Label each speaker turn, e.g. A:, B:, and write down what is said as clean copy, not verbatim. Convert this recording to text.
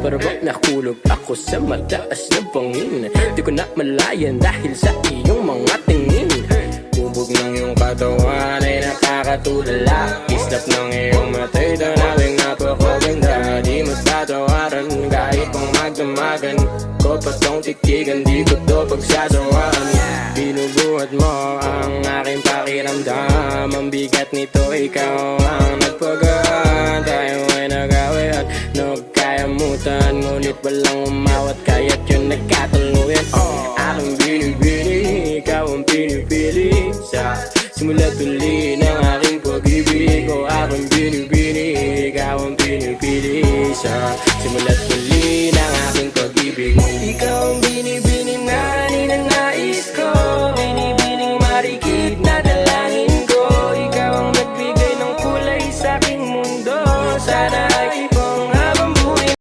A: Para bang nakulog ako sa mataas na bangin. Di ko na malayan dahil sa iyong mga tingin. Bubog ng iyong katawan ay nakakatulala. Islap ng iyong matay, tanawing napakaganda. Di matatawaran kahit pang magdamagan ko pa tong titigan, di ko to pagsasawaan. Binubuhat mo ang aking pakiramdam. Ang bigat nito, ikaw ang nagpagaan. Tayo ay nagawi at nagkayamutan, ngunit walang umawat kaya't yun nagkatuluyan. Aking binibini, ikaw ang pinipili sa simula't huli ng aking pag-ibig. Aking binibini, ikaw ang pinipili sa simula't huli ng aking pag-ibig. Ikaw ang